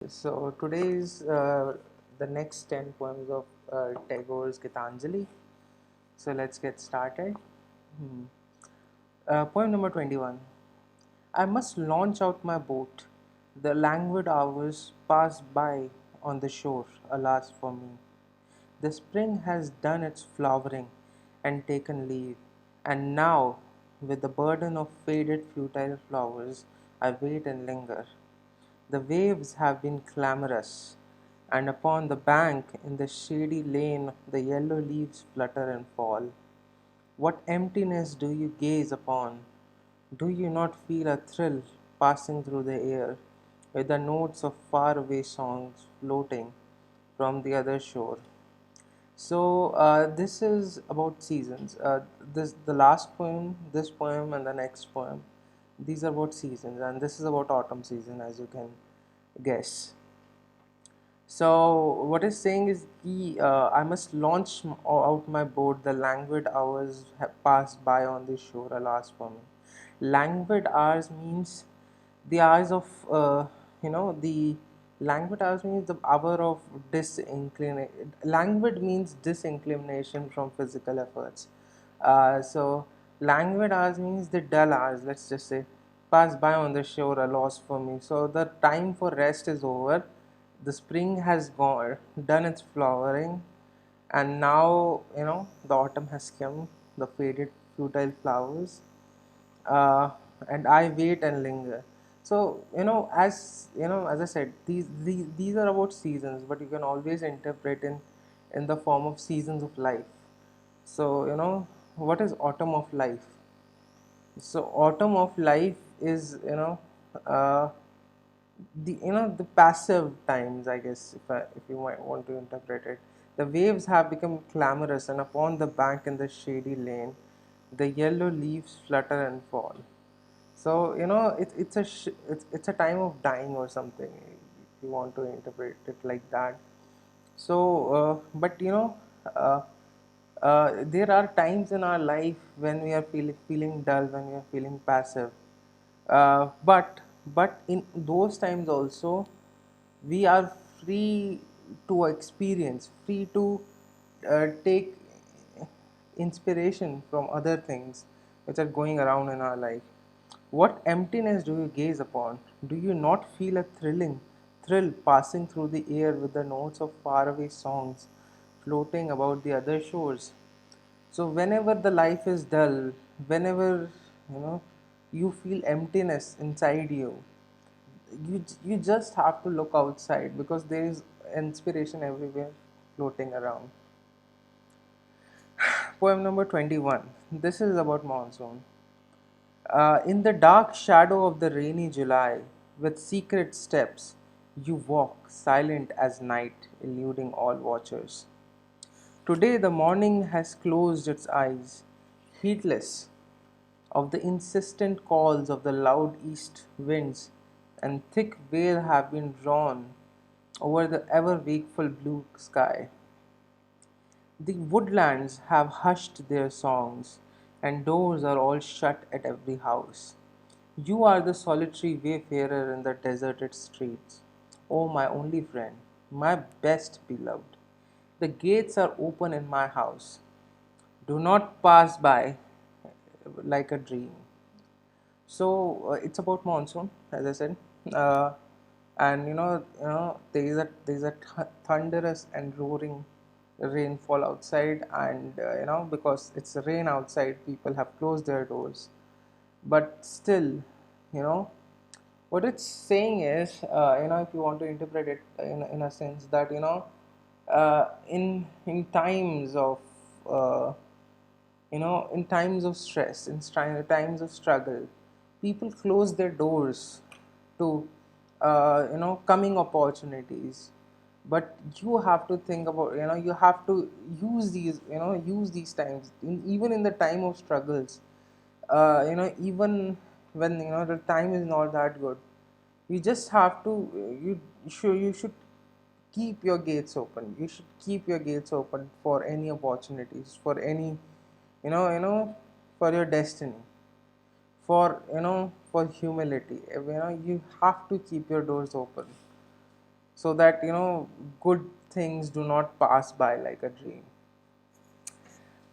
So today is the next 10 poems of Tagore's Gitanjali. So let's get started. Hmm. Poem number 21. I must launch out my boat. The languid hours pass by on the shore, alas for me. The spring has done its flowering and taken leave, and now, with the burden of faded futile flowers, I wait and linger. The waves have been clamorous, and upon the bank in the shady lane the yellow leaves flutter and fall. What emptiness do you gaze upon? Do you not feel a thrill passing through the air, with the notes of faraway songs floating from the other shore? So this is about seasons. This the last poem, this poem, and the next poem. These are about seasons, and this is about autumn season, as you can guess. So what it's saying is, I must launch out my boat. The languid hours have passed by on the shore, alas for me. Languid hours means the hours of, the languid hours means the hour of disinclination. Languid means disinclination from physical efforts. So languid hours means the dull hours, let's just say, pass by on the shore, alas for me. So the time for rest is over. The spring has gone, done its flowering, and now the autumn has come, the faded futile flowers, uh, and I wait and linger. So as I said, these are about seasons, but you can always interpret in the form of seasons of life. So what is autumn of life? So autumn of life is uh, the passive times, I guess, if you might want to interpret it. The waves have become clamorous, and upon the bank in the shady lane the yellow leaves flutter and fall. So it's a time of dying or something, if you want to interpret it like that. So but there are times in our life when we are feeling dull, when we are feeling passive, but in those times also we are free to experience, free to take inspiration from other things which are going around in our life. What emptiness do you gaze upon? Do you not feel a thrill passing through the air with the notes of faraway songs floating about the other shores? So whenever the life is dull, whenever you know you feel emptiness inside you, you just have to look outside, because there is inspiration everywhere floating around. Poem number 21. This is about monsoon. In the dark shadow of the rainy July, with secret steps, you walk, silent as night, eluding all watchers. Today the morning has closed its eyes, heedless of the insistent calls of the loud east winds, and thick veil have been drawn over the ever wakeful blue sky. The woodlands have hushed their songs, and doors are all shut at every house. You are the solitary wayfarer in the deserted streets. O my only friend, my best beloved, the gates are open in my house. Do not pass by like a dream. So it's about monsoon, as I said, uh, and there is a thunderous and roaring rainfall outside, and because it's rain outside, people have closed their doors. But still, you know, what it's saying is, if you want to interpret it in a sense that in times of uh, in times of stress, in times of struggle, people close their doors to coming opportunities. But you have to think about, you have to use these times, even in the time of struggles, even when the time is not that good. You just have to, you should keep your gates open. You should keep your gates open for any opportunities, for any for your destiny, for for humility. You have to keep your doors open. so that good things do not pass by like a dream.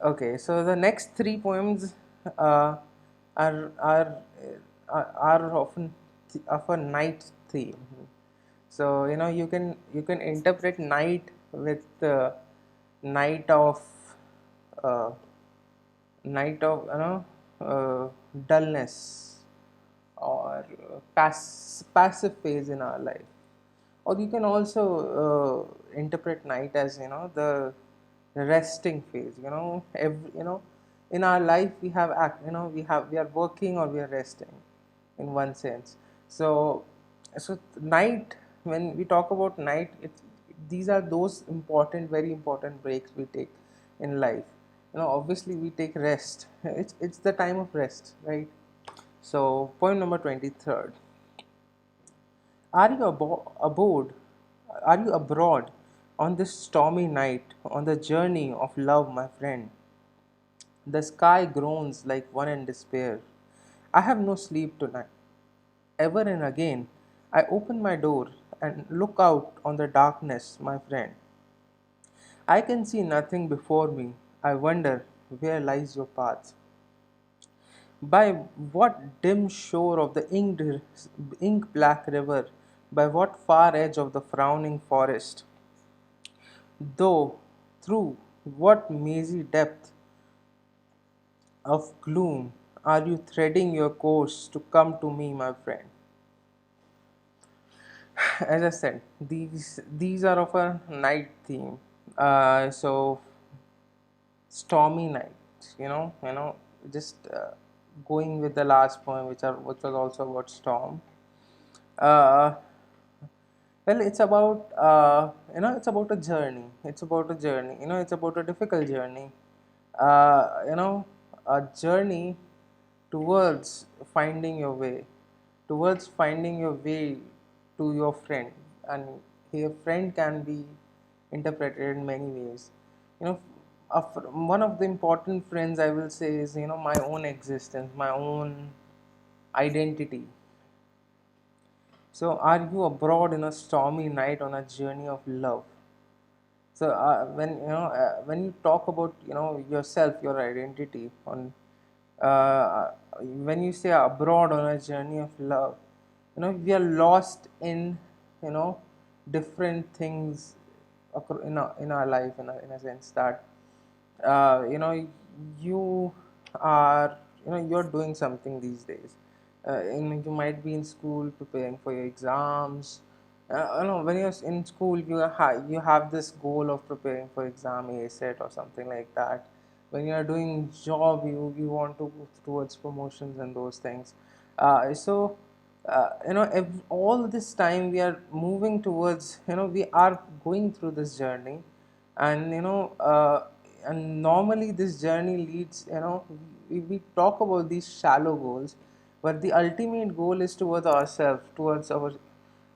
Okay, so the next three poems uh, are are are often of a night theme. So you can interpret night with night of uh, dullness, or passive phase in our life. Or you can also interpret night as the resting phase. In our life we have we are working or we are resting in one sense. So night, when we talk about night, these are those important, very important breaks we take in life. Obviously we take rest. It's the time of rest, right? So point number 23rd: are you aboard? Are you abroad on this stormy night, on the journey of love, my friend? The sky groans like one in despair. I have no sleep tonight. Ever and again, I open my door and look out on the darkness, my friend. I can see nothing before me. I wonder, where lies your path? By what dim shore of the ink black river? By what far edge of the frowning forest? Though, through what mazy depth of gloom are you threading your course to come to me, my friend? As I said, these are of a night theme. So stormy night, just going with the last poem, which was also about storm. Uh, well, it's about it's about a journey. It's about a journey. It's about a difficult journey. A journey towards finding your way, towards finding your way to your friend. And your friend can be interpreted in many ways. You know, one of the important friends I will say is my own existence, my own identity. So, are you abroad in a stormy night on a journey of love? So, when you talk about yourself, your identity, on when you say abroad on a journey of love, we are lost in you know different things in our life, in a sense that you are you're doing something these days. You might be in school preparing for your exams. When you're in school, you have this goal of preparing for exam A set or something like that. When you are doing job, you want to go towards promotions and those things. All this time we are moving towards, we are going through this journey. And normally this journey leads, we talk about these shallow goals, but the ultimate goal is towards ourselves, towards our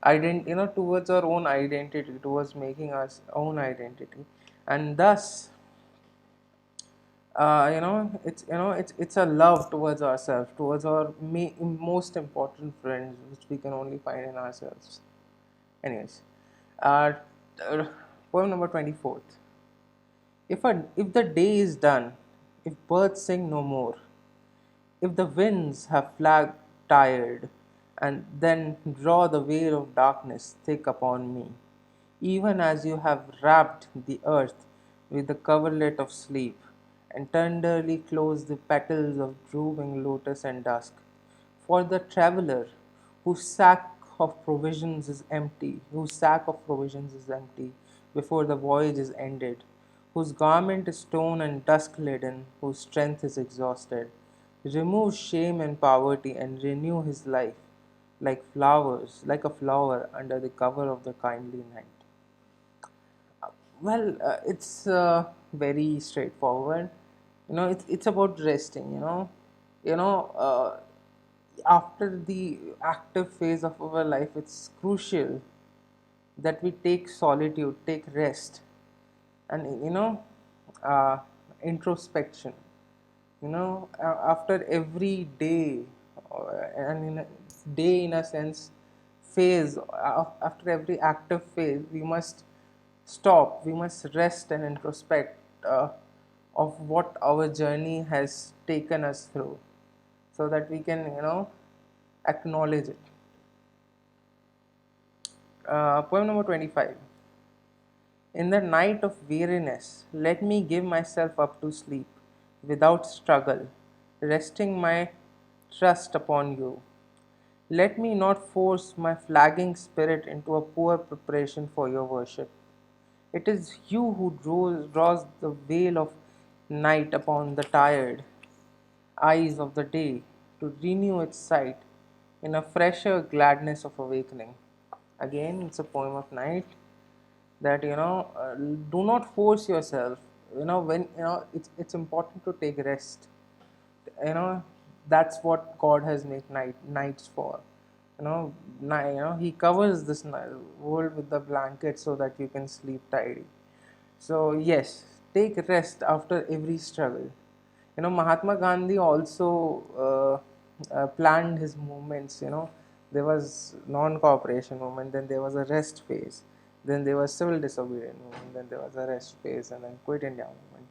towards our own identity, towards making our own identity. And thus, it's a love towards ourselves, towards our most important friends, which we can only find in ourselves. Anyways, uh, uh, poem number 24th: if the day is done, if birds sing no more, if the winds have flagged tired, and then draw the veil of darkness thick upon me, even as you have wrapped the earth with the coverlet of sleep, and tenderly close the petals of drooping lotus and dusk. For the traveler whose sack of provisions is empty, before the voyage is ended, whose garment is torn and dusk laden, whose strength is exhausted, remove shame and poverty and renew his life like a flower under the cover of the kindly night. Well, it's very straightforward. It's about resting. You know, uh, After the active phase of our life, it's crucial that we take solitude, take rest, and uh, introspection. After every day, and in a day, in a sense, phase, after every active phase, we must stop, we must rest and introspect of what our journey has taken us through, so that we can, acknowledge it. Poem number 25. In the night of weariness, let me give myself up to sleep without struggle, resting my trust upon you. Let me not force my flagging spirit into a poor preparation for your worship. It is you who draws the veil of night upon the tired eyes of the day to renew its sight in a fresher gladness of awakening. Again, it's a poem of night that, do not force yourself. When it's important to take rest. you know that's what God has made nights for. He covers this world with the blanket so that you can sleep tidy. So yes, take rest after every struggle. Mahatma Gandhi also planned his movements. There was non-cooperation movement, then there was a rest phase, then there was civil disobedience movement, then there was a rest phase, and then quit India movement.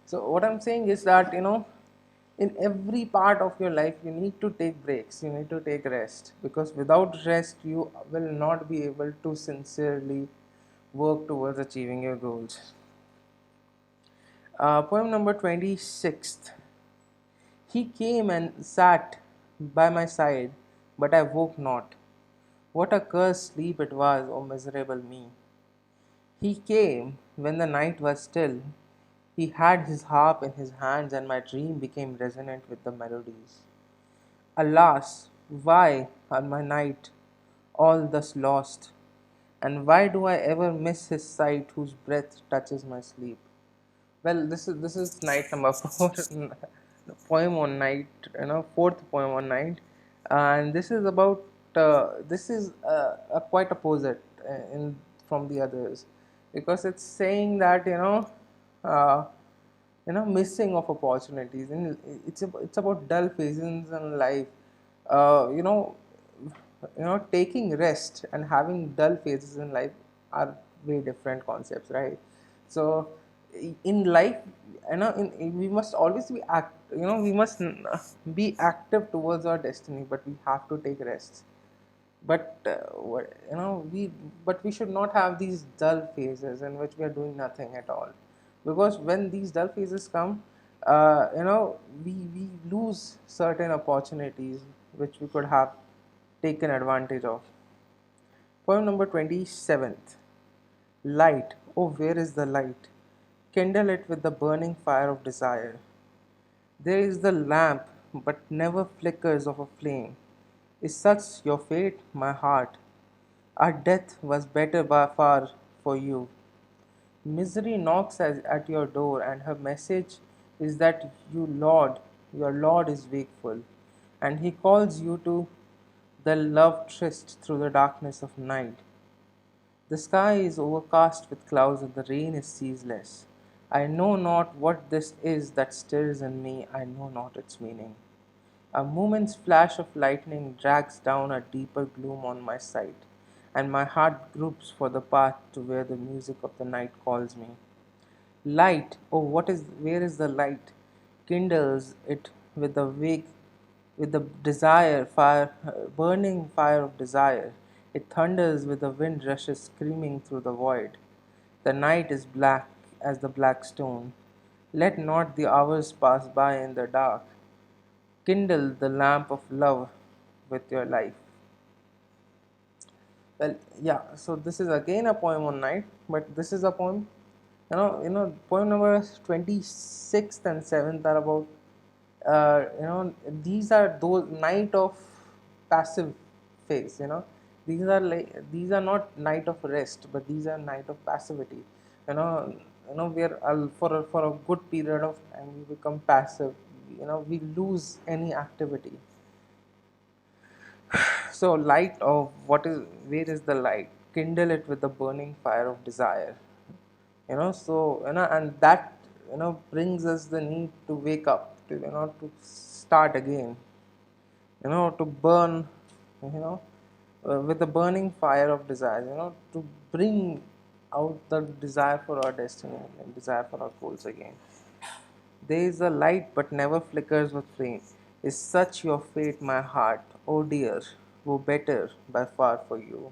So what I'm saying is that, in every part of your life you need to take breaks, you need to take rest, because without rest you will not be able to sincerely work towards achieving your goals. Poem number 26th. He came and sat by my side, but I woke not. What a cursed sleep it was, O miserable me! He came when the night was still. He had his harp in his hands, and my dream became resonant with the melodies. Alas, why are my night all thus lost? And why do I ever miss his sight whose breath touches my sleep? Well, this is night number four, poem on night, fourth poem on night, and this is about this is a quite opposite in from the others, because it's saying that, uh, missing of opportunities, and it's about dull phases in life. uh, you know Taking rest and having dull phases in life are way different concepts, right? So in life, we must always be we must be active towards our destiny, but we have to take rest. But we should not have these dull phases in which we are doing nothing at all, because when these dull phases come, we lose certain opportunities which we could have taken advantage of. Poem number 27th. Light, oh where is the light? Kindle it with the burning fire of desire. There is the lamp, but never flickers of a flame. Is such your fate, my heart? Our death was better by far for you. Misery knocks at your door, and her message is that your Lord is wakeful, and he calls you to the love tryst through the darkness of night. The sky is overcast with clouds, and the rain is ceaseless. I know not what this is that stirs in me, I know not its meaning. A moment's flash of lightning drags down a deeper gloom on my sight, and my heart gropes for the path to where the music of the night calls me. Light, oh, where is the light? Kindles it with the wake, with the desire, burning fire of desire. It thunders with the wind rushes screaming through the void. The night is black as the black stone. Let not the hours pass by in the dark. Kindle the lamp of love with your life. Well, yeah. So this is again a poem on night, but this is a poem. Poem number 26th and 7th are about. These are those night of passive phase. These are not night of rest, but these are night of passivity. You know, we are for a good period of time we become passive. We lose any activity. So light of what is where is the light? Kindle it with the burning fire of desire. And that brings us the need to wake up, to start again, to burn, you know with the burning fire of desire, to bring out the desire for our destiny and desire for our goals again. There is a light but never flickers with flame. Is such your fate, my heart? Oh dear, were better by far for you.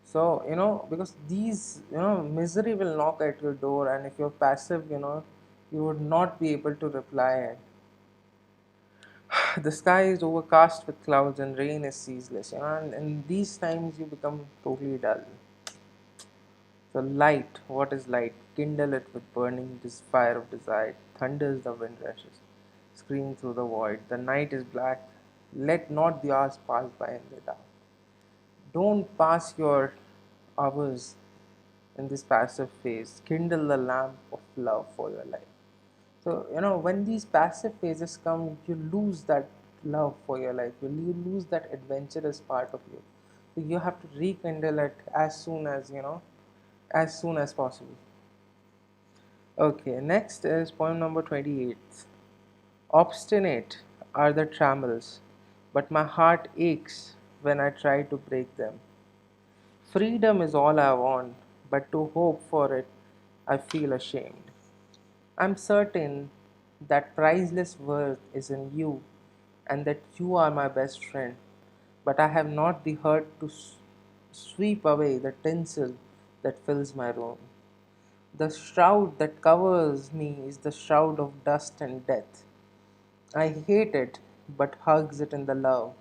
So, because these, misery will knock at your door, and if you're passive, you would not be able to reply. The sky is overcast with clouds and rain is ceaseless, and in these times you become totally dull. So, light, what is light? Kindle it with burning this fire of desire. Thunders the wind rushes, scream through the void. The night is black. Let not the hours pass by in the dark. Don't pass your hours in this passive phase. Kindle the lamp of love for your life. So, when these passive phases come, you lose that love for your life. You lose that adventurous part of you. So you have to rekindle it as soon as possible. Okay, next is point number 28. Obstinate are the trammels, but my heart aches when I try to break them. Freedom is all I want, but to hope for it, I feel ashamed. I'm certain that priceless worth is in you and that you are my best friend, but I have not the heart to sweep away the tinsel that fills my room. The shroud that covers me is the shroud of dust and death. I hate it, but hugs it in the love.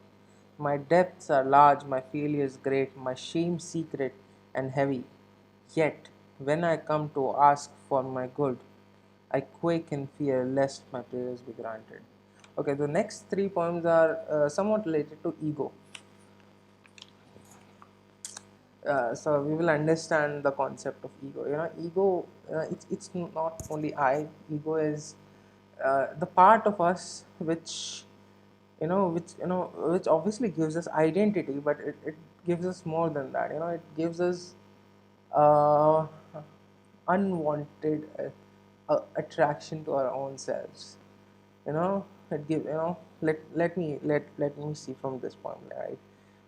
My depths are large, my failures great, my shame secret and heavy. Yet, when I come to ask for my good, I quake in fear lest my prayers be granted. Okay, the next three poems are somewhat related to ego. So we will understand the concept of ego. Ego, it's not only I. Ego is the part of us which obviously gives us identity, but it gives us more than that. It gives us uh, unwanted attraction to our own selves. It give let me see from this point, right?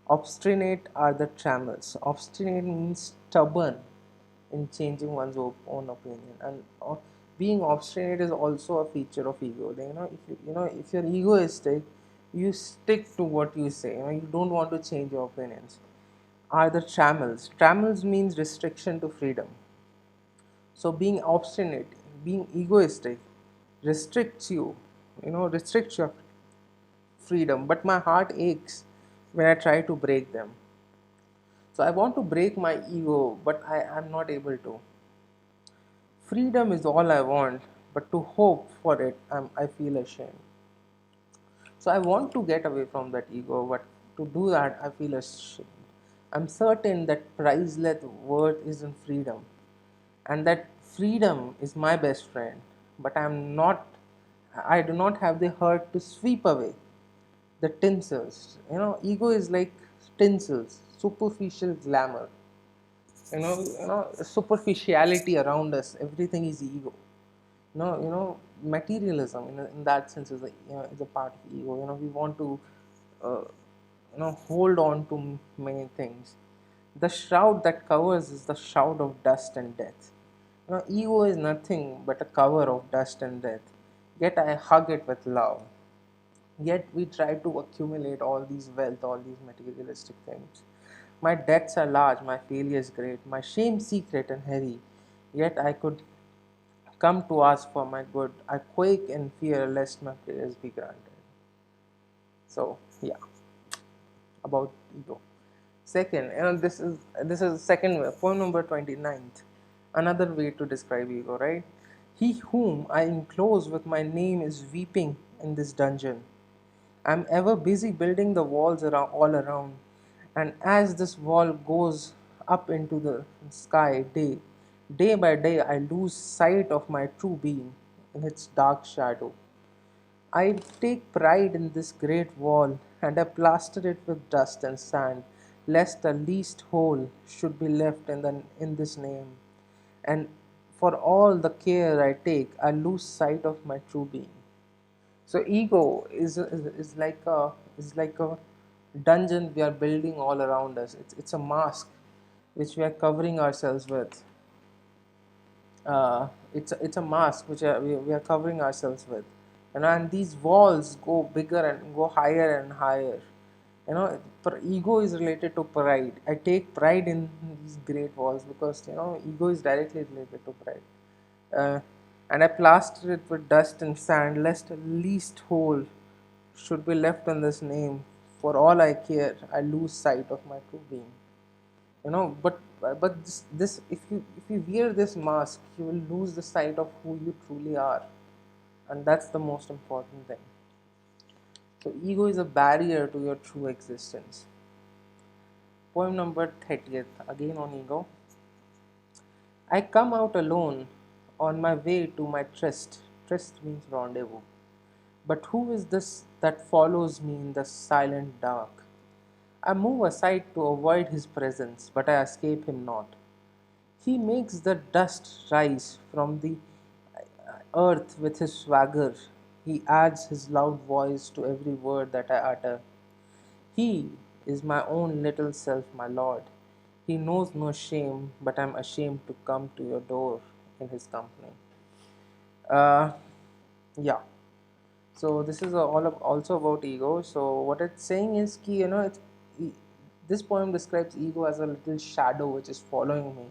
Obstinate are the trammels. Obstinate means stubborn in changing one's own opinion, and being obstinate is also a feature of ego. If you're egoistic, you stick to what you say. You don't want to change your opinions. Are the trammels. Trammels means restriction to freedom. So being obstinate, being egoistic, restricts you, restricts your freedom. But my heart aches when I try to break them. So I want to break my ego, but I am not able to. Freedom is all I want, but to hope for it, I feel ashamed. So I want to get away from that ego, but to do that, I feel ashamed. I'm certain that priceless worth is in freedom, and that freedom is my best friend. But I do not have the heart to sweep away the tinsels. Ego is like tinsels, superficial glamour. Superficiality around us. Everything is ego. Materialism in that sense is a part of ego. We want to uh, hold on to many things. The shroud that covers is the shroud of dust and death. Ego is nothing but a cover of dust and death. Yet I hug it with love. Yet we try to accumulate all these wealth, all these materialistic things. My debts are large, my failure is great, my shame secret and heavy. Yet I could come to ask for my good. I quake in fear lest my prayers be granted. So yeah, about ego. Second, this is second way, point number 29th. Another way to describe ego, right? He whom I enclose with my name is weeping in this dungeon. I'm ever busy building the walls around all around, and as this wall goes up into the sky day by day I lose sight of my true being in its dark shadow. I take pride in this great wall, and I plaster it with dust and sand, lest the least hole should be left in this name. And for all the care I take, I lose sight of my true being. So ego is like a dungeon we are building all around us. It's a mask which we are covering ourselves with. It's a mask which we are covering ourselves with, and these walls go bigger and go higher and higher. Ego is related to pride. I take pride in these great walls because ego is directly related to pride. uh, and I plaster it with dust and sand, lest the least hole should be left in this name. For all I care, I lose sight of my true being. But this if you wear this mask, you will lose the sight of who you truly are, and that's the most important thing. So ego is a barrier to your true existence. Poem number 30th, again on ego. I come out alone on my way to my tryst. Tryst means rendezvous. But who is this that follows me in the silent dark? I move aside to avoid his presence, but I escape him not. He makes the dust rise from the earth with his swagger. He adds his loud voice to every word that I utter. He is my own little self, my lord. He knows no shame, but I'm ashamed to come to your door in his company. Uh, yeah. So this is also about ego. So what it's saying is, ki, e- this poem describes ego as a little shadow which is following me.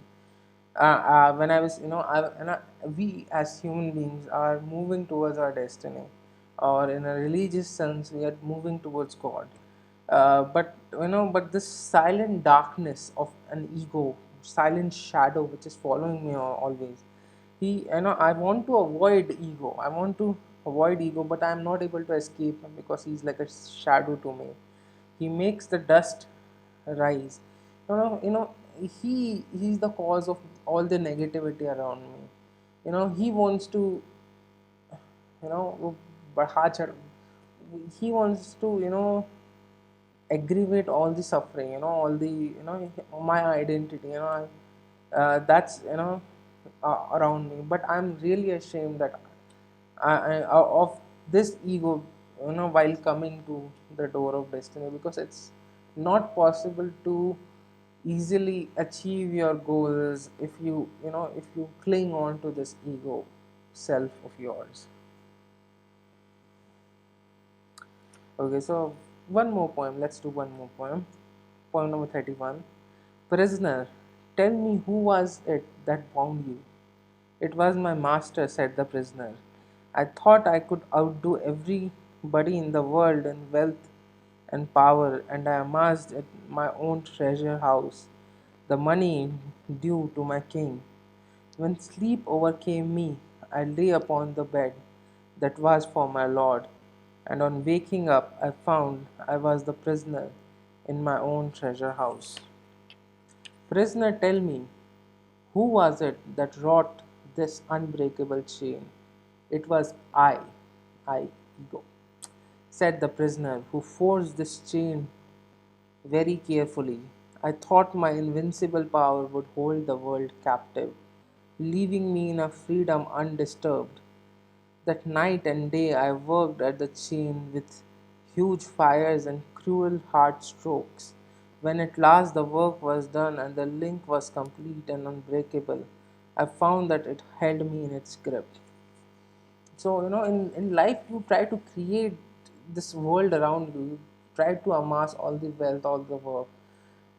When I was, we as human beings are moving towards our destiny, or in a religious sense, we are moving towards God. But this silent darkness of an ego, silent shadow which is following me always. I want to avoid ego. I want to avoid ego, but I am not able to escape him because he's like a shadow to me. He makes the dust rise. He's the cause of all the negativity around me. He wants to, you know, बढ़ा चढ़- he wants to, aggravate all the suffering, all the, my identity, that's, around me. But I'm really ashamed that of this ego, while coming to the door of destiny, because it's not possible to easily achieve your goals if you cling on to this ego self of yours. Okay, so one more poem. Let's do one more poem. Poem number 31. Prisoner, tell me who was it that bound you? It was my master, said the prisoner. I thought I could outdo everybody in the world in wealth and power, and I amassed at my own treasure house the money due to my king. When sleep overcame me, I lay upon the bed that was for my lord, and on waking up, I found I was the prisoner in my own treasure house. Prisoner, tell me, who was it that wrought this unbreakable chain? It was I, ego, said the prisoner, who forged this chain very carefully. I thought my invincible power would hold the world captive, leaving me in a freedom undisturbed. That night and day I worked at the chain with huge fires and cruel hard strokes. When at last the work was done and the link was complete and unbreakable, I found that it held me in its grip. So, in life, you try to create this world around you, you try to amass all the wealth, all the work,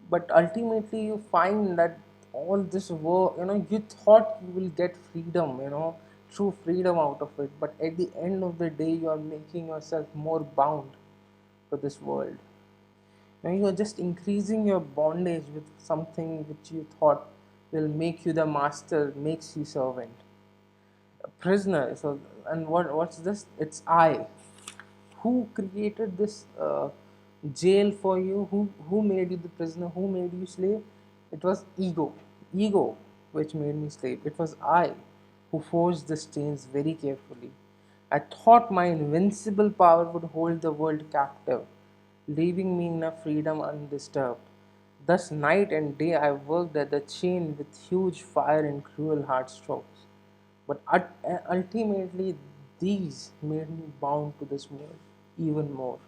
but ultimately you find that all this work, you thought you will get freedom, true freedom out of it, but at the end of the day you are making yourself more bound to this world. You are just increasing your bondage with something which you thought will make you the master, makes you servant, a prisoner. So, and what's this? It's I. Who created this jail for you? Who made you the prisoner? Who made you slave? It was ego which made me slave. It was I who forged the chains very carefully. I thought my invincible power would hold the world captive, leaving me in a freedom undisturbed. Thus night and day I worked at the chain with huge fire and cruel hard strokes. But ultimately, these made me bound to this world even more.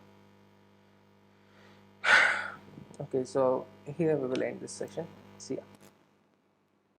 Okay, so here we will end this session. See ya.